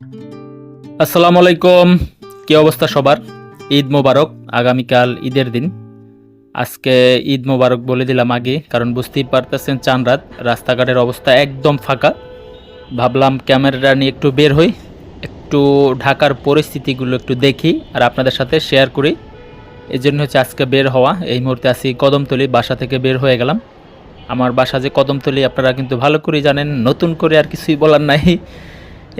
আসসালামু আলাইকুম। কি অবস্থা সবার? ঈদ মোবারক। আগামীকাল ঈদের দিন। আজকে ঈদ মোবারক বলে দিলাম আগে, কারণ বুঝতেই পারতেছেন চান রাত, রাস্তাঘাটের অবস্থা একদম ফাঁকা। ভাবলাম ক্যামেরাটা নিয়ে একটু বের হই, একটু ঢাকার পরিস্থিতিগুলো একটু দেখি আর আপনাদের সাথে শেয়ার করি। এই জন্য হচ্ছে আজকে বের হওয়া। এই মুহূর্তে আছি কদমতলী, বাসা থেকে বের হয়ে গেলাম। আমার বাসা যে কদমতলী আপনারা কিন্তু ভালো করেই জানেন, নতুন করে আর কিছুই বলার নাই।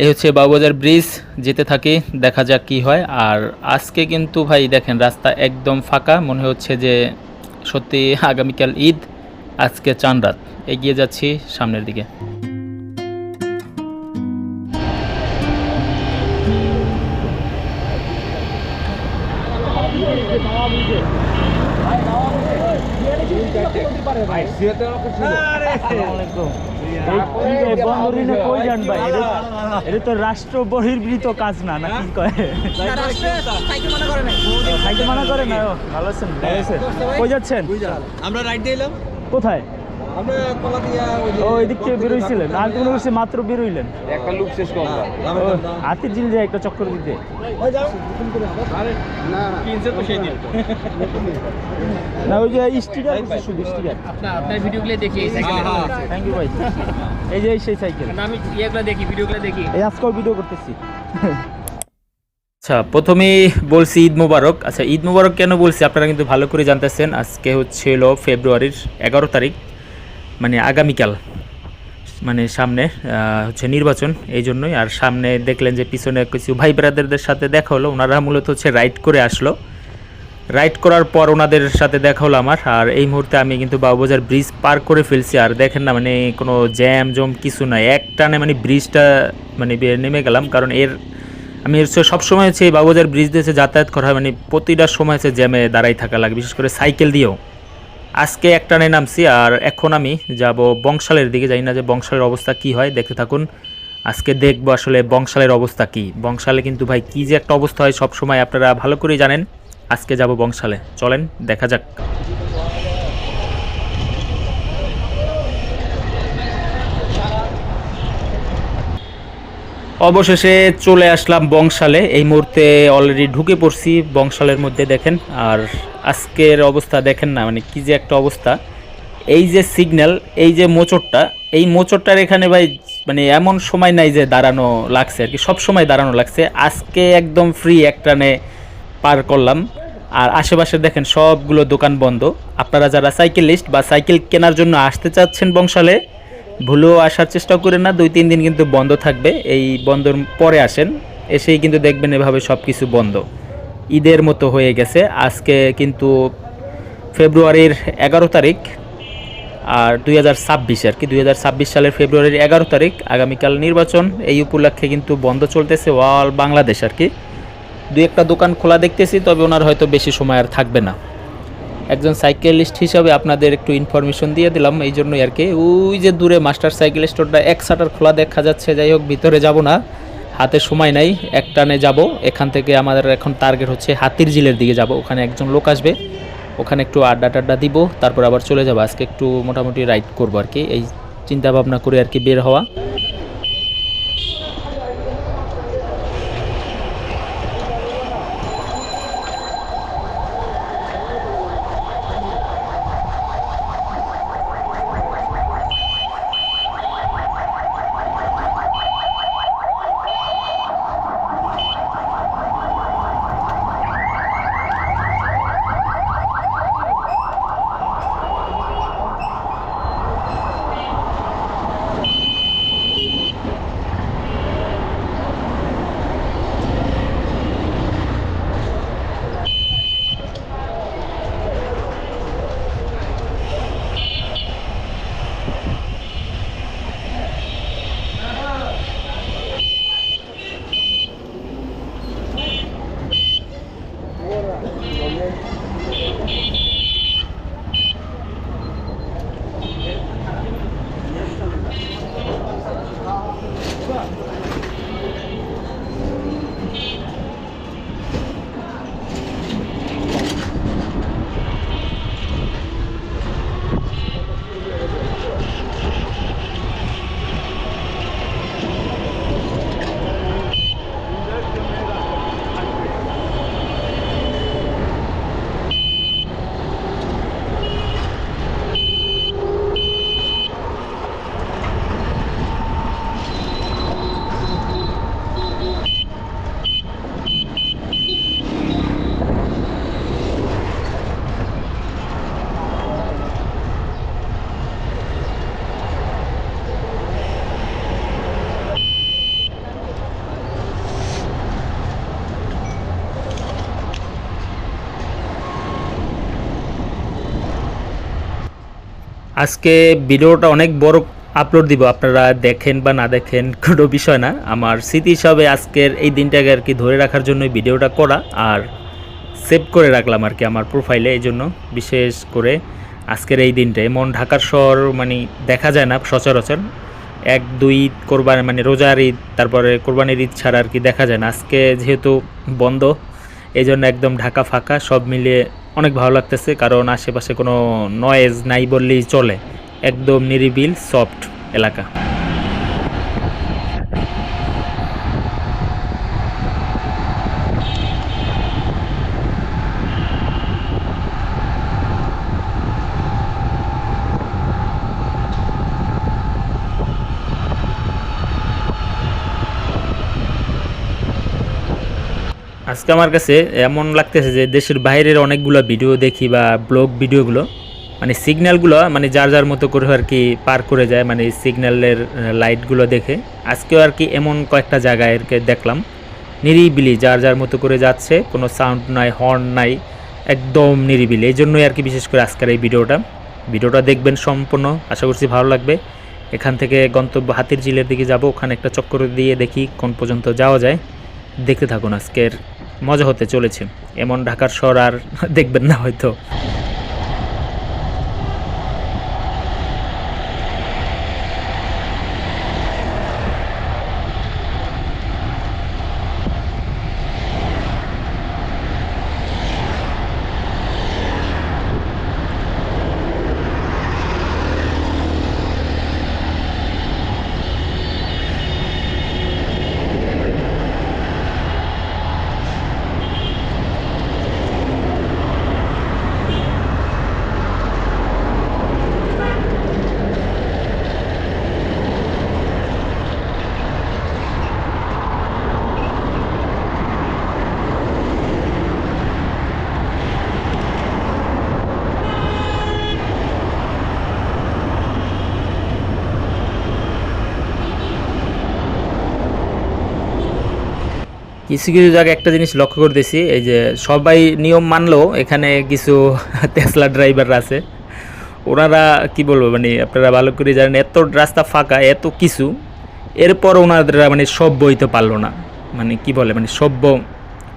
এই হচ্ছে বাবুবাজার ব্রিজ, যেতে থাকি, দেখা যাক কি হয়। আর আজকে কিন্তু ভাই দেখেন রাস্তা একদম ফাঁকা, মনে হচ্ছে যে সত্যি আগামীকাল ঈদ, আজকে চান রাত। এগিয়ে যাচ্ছি সামনের দিকে। এটা তো রাষ্ট্র বহির্ভূত কাজ না, না কি কয়? খাইতে মানা করে না। ভালো আছেন? ভালো আছেন? কই যাচ্ছেন? আমরা রাইড দিলাম। কোথায়? আমরা কলা দিয়া ও এদিক থেকে বেরোইছিলেন? আর মনে করছি মাত্র বেরোইলেন। একটা লুক শেষ করলাম। হাতির ঝিল যায় একটা চক্কর দিতে। কিনছে তো সেই দিন। না ওই যে স্টিকার, শুধু স্টিকার। আপনার ভিডিওগুলো দেখি, এই সাইকেলের। থ্যাংক ইউ ভাই। এই যে সেই সাইকেল, আমি ইয়েগুলো দেখি, ভিডিওগুলো দেখি। এই আজকাল ভিডিও করতেছি। আচ্ছা, প্রথমেই বলছি ঈদ মোবারক। আচ্ছা, ঈদ মোবারক কেন বলছি আপনারা কিন্তু ভালো করে জানতেছেন। আজকে হচ্ছিল ফেব্রুয়ারির 11 তারিখ, মানে আগামীকাল, মানে সামনে হচ্ছে নির্বাচন, এই জন্যই। আর সামনে দেখলেন যে পিছনে কিছু ভাই ব্রাদারদের সাথে দেখা হলো, ওনারা মূলত হচ্ছে রাইড করে আসলো। রাইড করার পর ওনাদের সাথে দেখা হলো আমার। আর এই মুহূর্তে আমি কিন্তু বাবুবাজার ব্রিজ পার করে ফেলছি। আর দেখেন না, মানে কোনো জ্যাম জম কিছু নাই, এক টানে মানে ব্রিজটা মানে নেমে গেলাম। কারণ আমি হচ্ছে সবসময় হচ্ছে এই বাবুবাজার ব্রিজ দিয়ে যাতায়াত করা হয়, মানে প্রতিটা সময় হচ্ছে জ্যামে দাঁড়াই থাকা লাগে, বিশেষ করে সাইকেল দিয়েও। আজকে একটানে নামছি আর এখন আমি যাব বংশালের দিকে। জানি না যে বংশালের অবস্থা কি হয়, দেখতে থাকুন। আজকে দেখবো আসলে বংশালের অবস্থা কি। বংশালে কিন্তু ভাই কি যে একটা অবস্থা হয় সব সময়, আপনারা ভালো করেই জানেন। আজকে যাব বংশালে, চলেন দেখা যাক। অবশেষে চলে আসলাম বংশালে। এই মুহূর্তে অলরেডি ঢুকে পড়ছি বংশালের মধ্যে, দেখেন। আর আজকের অবস্থা দেখেন না, মানে কি যে একটা অবস্থা। এই যে সিগন্যাল, এই যে মোচড়টা, এই মোচড়টার এখানে ভাই মানে এমন সময় নাই যে দাঁড়ানো লাগছে আর কি, সব সময় দাঁড়ানো লাগছে। আজকে একদম ফ্রি একটানে পার করলাম। আর আশেপাশে দেখেন সবগুলো দোকান বন্ধ। আপনারা যারা সাইকেলিস্ট বা সাইকেল কেনার জন্য আসতে চাচ্ছেন বংশালে, ভুলেও আসার চেষ্টা করেন না, 2-3 দিন কিন্তু বন্ধ থাকবে। এই বন্ধর পরে আসেন, এসেই কিন্তু দেখবেন এভাবে সব কিছু বন্ধ, ঈদের মতো হয়ে গেছে। আজকে কিন্তু ফেব্রুয়ারির 11 তারিখ, আর 2026 আর কি, 2026 সালের ফেব্রুয়ারির 11 তারিখ, আগামীকাল নির্বাচন। এই উপলক্ষে কিন্তু বন্ধ চলতেছে অল বাংলাদেশ আর কি। দুই একটা দোকান খোলা দেখতেছি, তবে ওনার হয়তো বেশি সময় আর থাকবে না। একজন সাইকেলিস্ট হিসাবে আপনাদের একটু ইনফরমেশন দিয়ে দিলাম, এই জন্যই আর কি। ওই যে দূরে মাস্টার সাইকেল স্টোরটা এক শাটার খোলা দেখা যাচ্ছে। যাই হোক, ভিতরে যাব না, হাতে সময় নাই, একটানে যাব। এখান থেকে আমাদের এখন টার্গেট হচ্ছে হাতির ঝিলের দিকে যাব। ওখানে একজন লোক আসবে, ওখানে একটু আড্ডা টাড্ডা দিব, তারপর আবার চলে যাব। আজকে একটু মোটামুটি রাইড করবো আর কি, এই চিন্তা ভাবনা করে আর কি বের হওয়া। আজকে ভিডিওটা অনেক বড় আপলোড দিব, আপনারা দেখেন বা না দেখেন কোনো বিষয় না। আমার স্মৃতি হিসাবে আজকের এই দিনটাকে আর কি ধরে রাখার জন্য ভিডিওটা করা আর সেভ করে রাখলাম আর কি আমার প্রোফাইলে। এই জন্য বিশেষ করে আজকের এই দিনটা এমন ঢাকার শহর মানে দেখা যায় না সচরাচর। 1-2 ঈদ কোরবানি মানে রোজার ঈদ তারপরে কোরবানির ঈদ ছাড়া আর কি দেখা যায় না। আজকে যেহেতু বন্ধ এই জন্য একদম ঢাকা ফাঁকা, সব মিলিয়ে অনেক ভালো লাগতেছে, কারণ আশেপাশে কোনো নয়েজ নাই বললেই চলে, একদম নিরিবিল সফট এলাকা। আজকে আমার কাছে এমন লাগতেছে যে দেশের বাইরের অনেকগুলো ভিডিও দেখি বা ব্লগ ভিডিওগুলো, মানে সিগন্যালগুলো মানে যার যার মতো করে আর কি পার করে যায়, মানে সিগন্যালের লাইটগুলো দেখে আজকেও আর কি এমন কয়েকটা জায়গায় আর কি দেখলাম নিরিবিলি যার যার মতো করে যাচ্ছে, কোনো সাউন্ড নাই, হর্ন নাই, একদম নিরিবিলি। এই জন্যই আর কি বিশেষ করে আজকের এই ভিডিওটা দেখবেন সম্পূর্ণ, আশা করছি ভালো লাগবে। এখান থেকে গন্তব্য হাতির ঝিলের দিকে যাব, ওখানে একটা চক্কর দিয়ে দেখি কোন পর্যন্ত যাওয়া যায়। দেখতে থাকুন, আজকের মজা হতে চলেছে। এমন ঢাকার শহর আর দেখবেন না হয়তো। কিছু কিছু জায়গায় একটা জিনিস লক্ষ্য করতেছি, এই যে সবাই নিয়ম মানলেও এখানে কিছু টেসলা ড্রাইভাররা আছে, ওনারা কি বলবো মানে আপনারা ভালো করে জানেন, এত রাস্তা ফাঁকা এত কিছু, এরপর ওনারা মানে সভ্য হইতে পারলো না, মানে কি বলে মানে সভ্য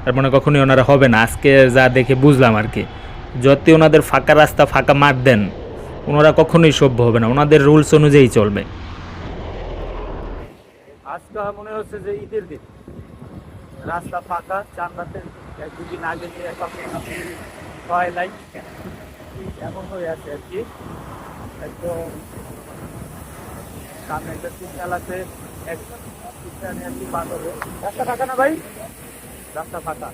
আর মানে কখনোই ওনারা হবে না। আজকে যা দেখে বুঝলাম আর কি, যতই ওনাদের ফাঁকা রাস্তা ফাঁকা মার দেন ওনারা কখনোই সভ্য হবে না, ওনাদের রুলস অনুযায়ী চলবে। আজকে মনে হচ্ছে যে ঈদের দিন, রাস্তা ফাঁকা, চান রাতের 1-2 দিন আগে যে লাইট এমন হয়ে আছে আর কি। একদম সামনে একটা সিগন্যাল আছে, একদম আর কি পার হবে। রাস্তা ফাঁকা না ভাই? রাস্তা ফাঁকা।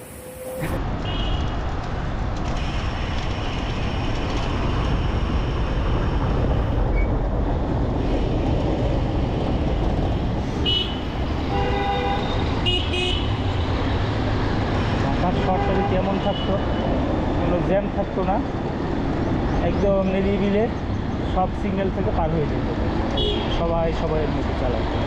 শহরটা কেমন থাকতো, কোনো জ্যাম থাকতো না, একদম নিরিবিলে সব সিগন্যাল থেকে পার হয়ে যেত, সবাই সবাইয়ের মধ্যে চালাতো।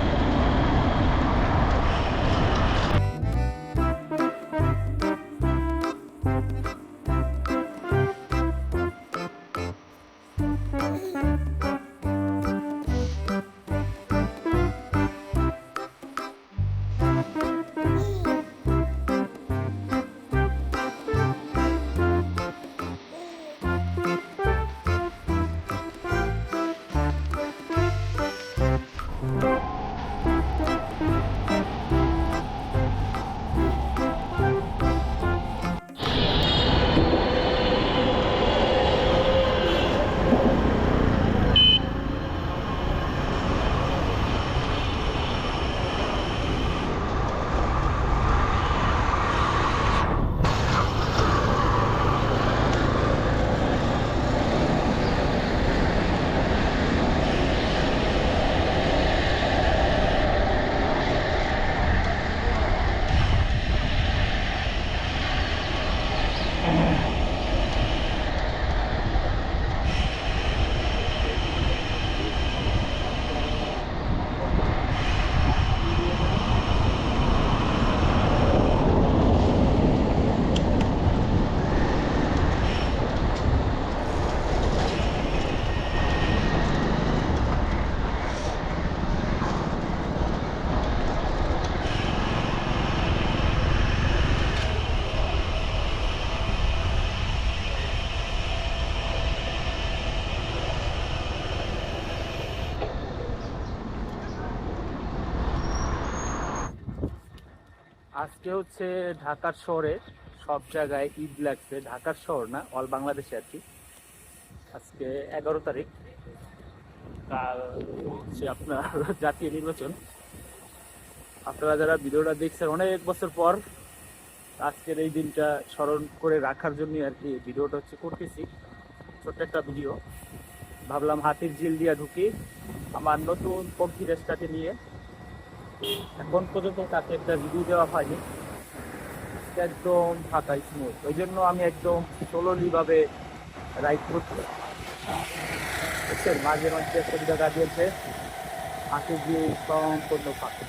আজকে হচ্ছে ঢাকার শহরে সব জায়গায় ঈদ লাগছে, ঢাকার শহর না, অল বাংলাদেশে আর কি। আজকে 11 তারিখ, কাল হচ্ছে আপনার জাতীয় নির্বাচন। আপনারা যারা ভিডিওটা দেখছেন অনেক বছর পর, আজকের এই দিনটা স্মরণ করে রাখার জন্য আর কি ভিডিওটা হচ্ছে করতেছি। ছোট্ট একটা ভিডিও, ভাবলাম হাতির ঝিল দিয়া ঢুকি আমার নতুন কনফিডেন্সটাকে নিয়ে। এখন পর্যন্ত তাকে একটা ভিডিও দেওয়া হয়নি, একদম ফাঁকা স্মুথ, ওই জন্য আমি একদম সোলোলি ভাবে রাইড করছি। মাঝে মাঝে একটা জায়গা দিয়েছে, হাতির ঝিল সম্পূর্ণ ফাঁকা।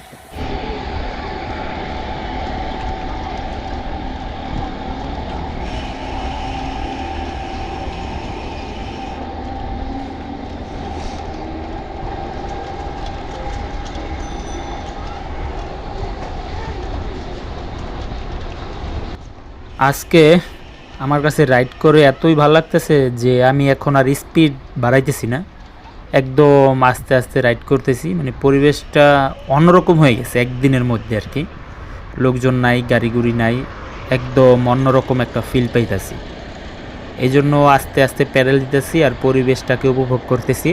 আজকে আমার কাছে রাইড করে এতই ভালো লাগতেছে যে আমি এখন আর স্পিড বাড়াইতেছি না, একদম আস্তে আস্তে রাইড করতেছি। মানে পরিবেশটা অন্যরকম হয়ে গেছে একদিনের মধ্যে আর কি। লোকজন নাই, গাড়ি গুড়ি নাই, একদম অন্যরকম একটা ফিল পাইতেছি। এই জন্য আস্তে আস্তে প্যাডেল দিতেছি আর পরিবেশটাকে উপভোগ করতেছি।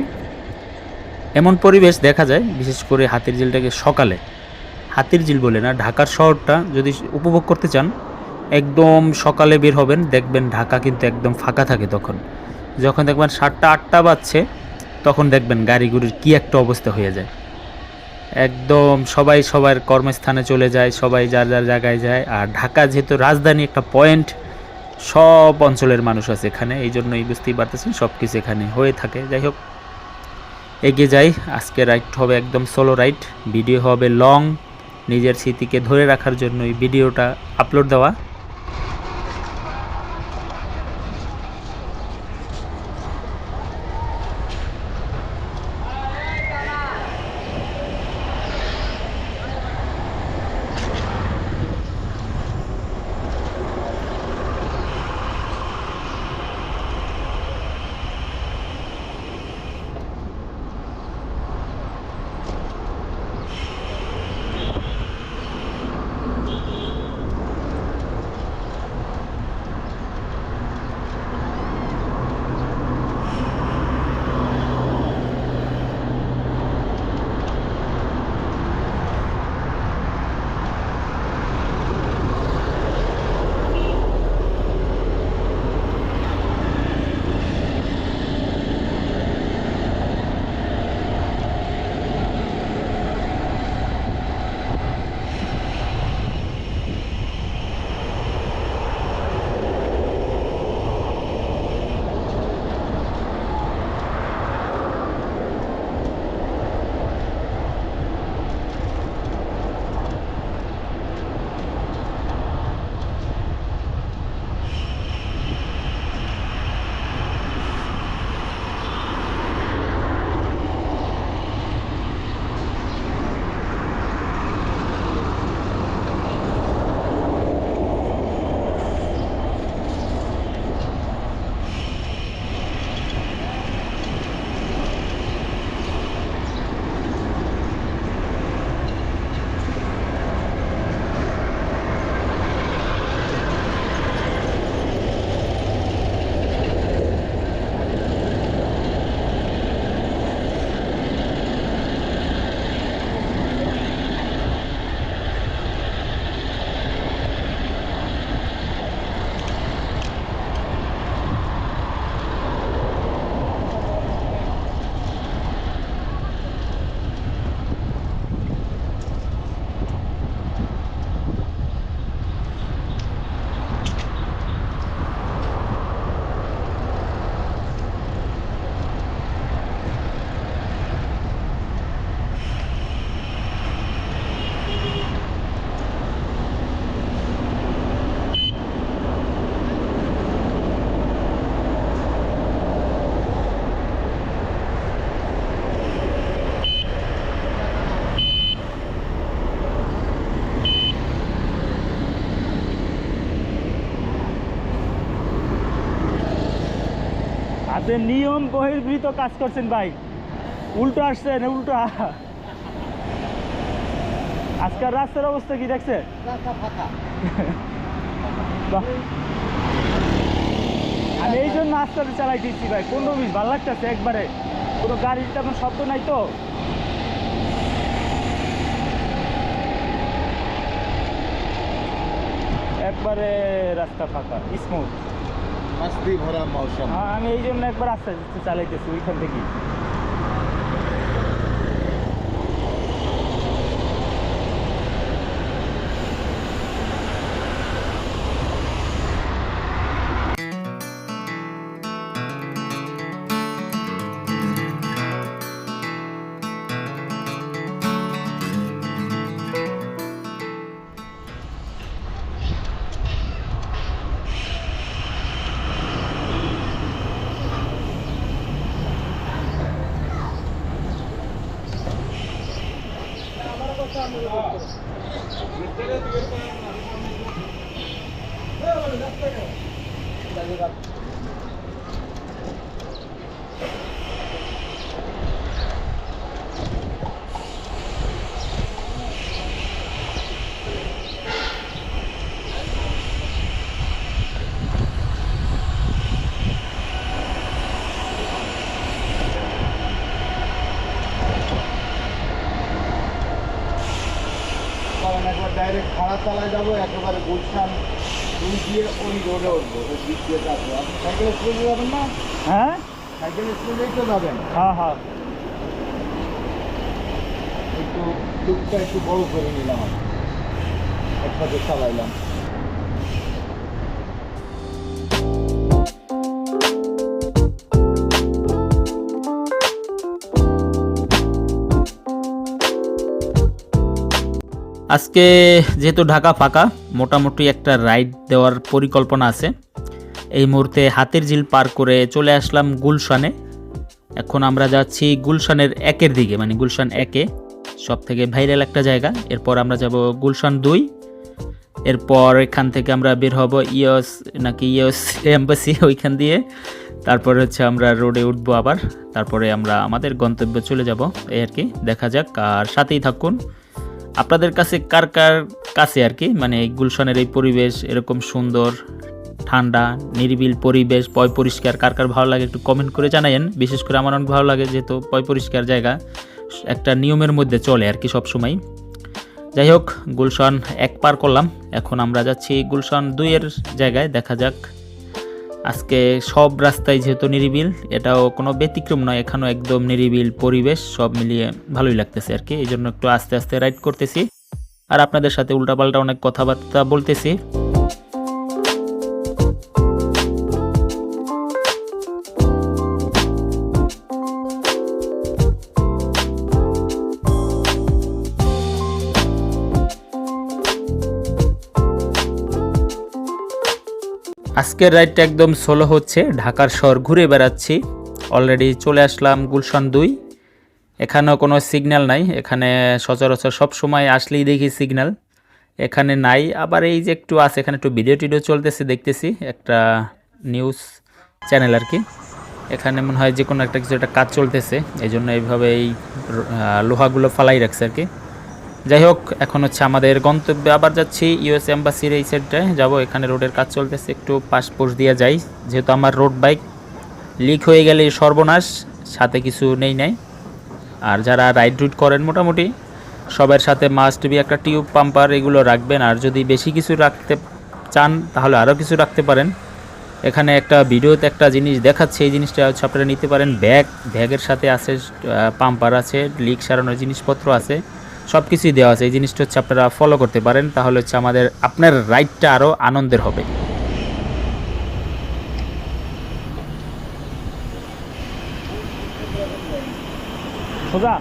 এমন পরিবেশ দেখা যায় বিশেষ করে হাতির ঝিলটাকে সকালে, হাতির ঝিল বলে না, ঢাকার শহরটা যদি উপভোগ করতে চান একদম সকালে বের হবেন, দেখবেন ঢাকা কিন্তু একদম ফাঁকা থাকে। তখন যখন দেখবেন 7টা 8টা বাজছে, তখন দেখবেন গাড়িগুড়ির কী একটা অবস্থা হয়ে যায়। একদম সবাই সবার কর্মস্থানে চলে যায়, সবাই যার যার জায়গায় যায়। আর ঢাকা যেহেতু রাজধানী, একটা পয়েন্ট, সব অঞ্চলের মানুষ আছে এখানে, এই জন্যই বুঝতেই পারতেছেন সব কিছু এখানে হয়ে থাকে। যাই হোক, এগিয়ে যাই। আজকে রাইড হবে একদম সোলো রাইড, ভিডিও হবে লং, নিজের স্মৃতিকে ধরে রাখার জন্য এই ভিডিওটা আপলোড দেওয়া। হাতে নিয়ম বহির্ভূত কাজ করছেন ভাই, উল্টো আসছেন, উল্টো। আজকাল রাস্তার অবস্থা কি দেখছে? বাহ, আমি এই জন্য আস্তে আস্তে চালাই দিচ্ছি ভাই, 15-20 ভালো লাগতেছে একবারে, কোনো গাড়ির তেমন শব্দ নাই তো। একবারে রাস্তা ফাঁকা, স্মুথ, मस्ती भरा मौसम। হ্যাঁ আমি এই জন্য একবার আস্তে আস্তে চালাইতেছি ওইখান থেকে। একবার ডাইরেক্ট খাড়া চালায় যাবো, একেবারে গুলশান দুই দিয়ে ওই রোডে উঠবো, ওই দিক দিয়ে যাবো। আপনি সাইকেলে স্কুলে যাবেন না? হ্যাঁ সাইকেলে স্কুলেই তো যাবেন। হ্যাঁ হ্যাঁ, একটু লুকটা একটু বড় করে নিলাম, আমি একসাথে চালাইলাম। আজকে যেহেতু ঢাকা ফাঁকা, মোটামুটি একটা রাইড দেওয়ার পরিকল্পনা আছে। এই মুহূর্তে হাতির ঝিল পার করে চলে আসলাম গুলশানে। এখন আমরা যাচ্ছি গুলশানের 1-এর দিকে, মানে গুলশান 1-এ সব থেকে ভাইরাল একটা জায়গা। এরপর আমরা যাব গুলশান 2, এরপর এখান থেকে আমরা বের হব ইউএস এম্বাসি ওইখান দিয়ে। তারপরে হচ্ছে আমরা রোডে উঠবো আবার, তারপরে আমরা আমাদের গন্তব্যে চলে যাব। এই আর কি, দেখা যাক, আর সাথেই থাকুন। আপনাদের কাছে কার কার কাছে আর কি মানে গুলশানের এই পরিবেশ এরকম সুন্দর, ঠান্ডা, নিরিবিল পরিবেশ, পয় পরিষ্কার, কার কার ভালো লাগে একটু কমেন্ট করে জানাইন। বিশেষ করে আমার অনেক ভালো লাগে, যেহেতু পয় পরিষ্কার জায়গা, একটা নিয়মের মধ্যে চলে আর কি সবসময়। যাই হোক, গুলশান 1 পার করলাম, এখন আমরা যাচ্ছি গুলশান 2-এর জায়গায়। দেখা যাক, আজকে সব রাস্তায় যেহেতু নিরিবিল, এটাও কোনো ব্যতিক্রম নয়, এখানেও একদম নিরিবিল পরিবেশ, সব মিলিয়ে ভালোই লাগতেছে আর কি। এই জন্য একটু আস্তে আস্তে রাইড করতেছি আর আপনাদের সাথে উল্টাপাল্টা অনেক কথাবার্তা বলতেছি। আজকের রাইডটা একদম সোলো হচ্ছে, ঢাকার শহর ঘুরে বেড়াচ্ছি। অলরেডি চলে আসলাম গুলশান 2। এখানেও কোনো সিগন্যাল নাই, এখানে সচরাচর সব সময় আসলেই দেখি সিগন্যাল, এখানে নাই। আবার এই যে একটু আছে, এখানে একটু ভিডিও টিডিও চলতেছে দেখতেছি, একটা নিউজ চ্যানেল আর কি। এখানে মনে হয় যে কোনো একটা কিছু একটা কাজ চলতেছে, এই জন্য এইভাবে এই লোহাগুলো ফালাই রাখছে আর কি। যাই হোক, এখন হচ্ছে আমাদের গন্তব্যে আবার যাচ্ছি ইউএস এম্বাসির এই সাইডটায় যাব। এখানে রোডের কাজ চলতেছে, একটু পাসপোর্ট দিয়ে যাই, যেহেতু আমার রোড বাইক লিক হয়ে গেলে সর্বনাশ, সাথে কিছু নাই। আর যারা রাইড রুট করেন মোটামুটি সবার সাথে মাস্ট বি একটা টিউব পাম্পার, এগুলো রাখবেন। আর যদি বেশি কিছু রাখতে চান তাহলে আরও কিছু রাখতে পারেন। এখানে একটা ভিডিওতে একটা জিনিস দেখাচ্ছে, এই জিনিসটা হচ্ছে আপনারা নিতে পারেন। ব্যাগের সাথে আছে পাম্পার আছে, লিক সারানোর জিনিসপত্র আছে, সব কিছুই দেওয়া আছে। এই জিনিসটা হচ্ছে আপনারা ফলো করতে পারেন, তাহলে হচ্ছে আপনার রাইডটা আরও আনন্দের হবে। সোজা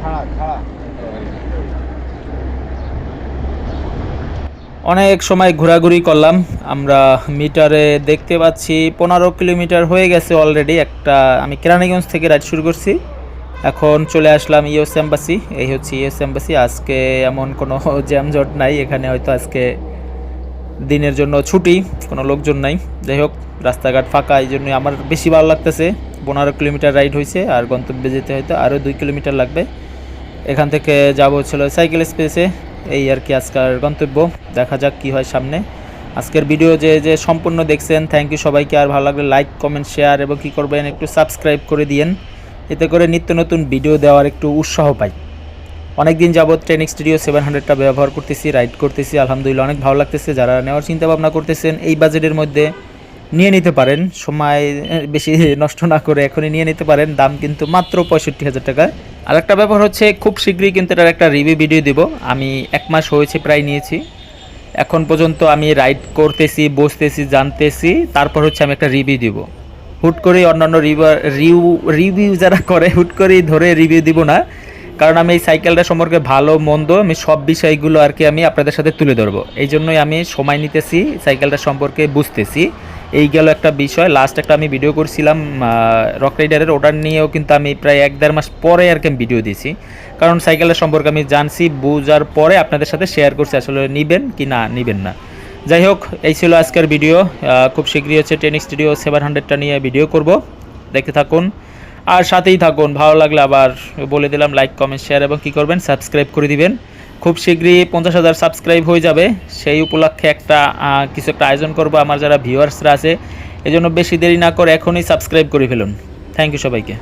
খাড়া অনেক সময় ঘোরাঘুরি করলাম, আমরা মিটারে দেখতে পাচ্ছি 15 কিলোমিটার হয়ে গেছে অলরেডি। আমি কেরানীগঞ্জ থেকে রাইড শুরু করছি, এখন চলে আসলাম ইউএস এম্বাসি। এই হচ্ছে ইউএস এম্বাসি। আজকে এমন কোনো জ্যামজট নাই, এখানে হয়তো আজকে দিনের জন্য ছুটি, কোনো লোকজন নাই। যাই হোক, রাস্তাঘাট ফাঁকা, এই জন্যই আমার বেশি ভালো লাগতেছে। 15 কিলোমিটার রাইড হয়েছে, আর গন্তব্যে যেতে হয়তো আরও 2 কিলোমিটার লাগবে। এখান থেকে যাব ছিল সাইকেল স্পেসে। এই আর কি আজকের গন্তব্য, দেখা যাক কি হয় সামনে। আজকের ভিডিও যে যে সম্পূর্ণ দেখছেন থ্যাংক ইউ সবাইকে। আর ভালো লাগলে লাইক কমেন্ট শেয়ার এবং কী করবেন একটু সাবস্ক্রাইব করে দিয়েন, এতে করে নিত্য নতুন ভিডিও দেওয়ার একটু উৎসাহ পাই। অনেক দিন যাবত ট্রেনিং স্টুডিও 700টা ব্যবহার করতেছি, রাইড করতেছি, আলহামদুলিল্লাহ অনেক ভালো লাগতেছে। যারা নেওয়ার চিন্তা ভাবনা করতেছেন এই বাজেটের মধ্যে নিয়ে নিতে পারেন, সময় বেশি নষ্ট না করে এখনই নিয়ে নিতে পারেন। দাম কিন্তু মাত্র 65,000 টাকা। আর একটা ব্যাপার হচ্ছে খুব শীঘ্রই কিন্তু এটার একটা রিভিউ ভিডিও দিব। আমি 1 মাস হয়েছে প্রায় নিয়েছি, এখন পর্যন্ত আমি রাইড করতেছি, বসতেছি, জানতেছি, তারপর হচ্ছে আমি একটা রিভিউ দিব। হুট করেই অন্যান্য রিভিউ যারা করে হুট করেই ধরে রিভিউ দিব না, কারণ আমি এই সাইকেলটা সম্পর্কে ভালো মন্দ আমি সব বিষয়গুলো আর কি আমি আপনাদের সাথে তুলে ধরবো। এই জন্যই আমি সময় নিতেছি, সাইকেলটা সম্পর্কে বুঝতেছি। এই গেল একটা বিষয়। লাস্ট একটা আমি ভিডিও করছিলাম রক রাইডারের, ওটা নিয়েও কিন্তু আমি প্রায় 1-1.5 মাস পরে আর কি আমি ভিডিও দিয়েছি, কারণ সাইকেলটা সম্পর্কে আমি জানছি, বোঝার পরে আপনাদের সাথে শেয়ার করছি আসলে নেবেন কি না নেবেন না। যাই হোক, এই ছিল আজকের ভিডিও। খুব শীঘ্রই হচ্ছে ট্রেনিং স্টুডিও 700টা নিয়ে ভিডিও করব, দেখতে থাকুন আর সাথেই থাকুন। ভালো লাগলে আবার বলে দিলাম লাইক কমেন্ট শেয়ার এবং কী করবেন সাবস্ক্রাইব করে দিবেন। খুব শীঘ্রই 50,000 সাবস্ক্রাইব হয়ে যাবে, সেই উপলক্ষে কিছু একটা আয়োজন করব আমার যারা ভিউয়ার্সরা আছে। এজন্য বেশি দেরি না করে এখনই সাবস্ক্রাইব করে ফেলুন। থ্যাংক ইউ সবাইকে।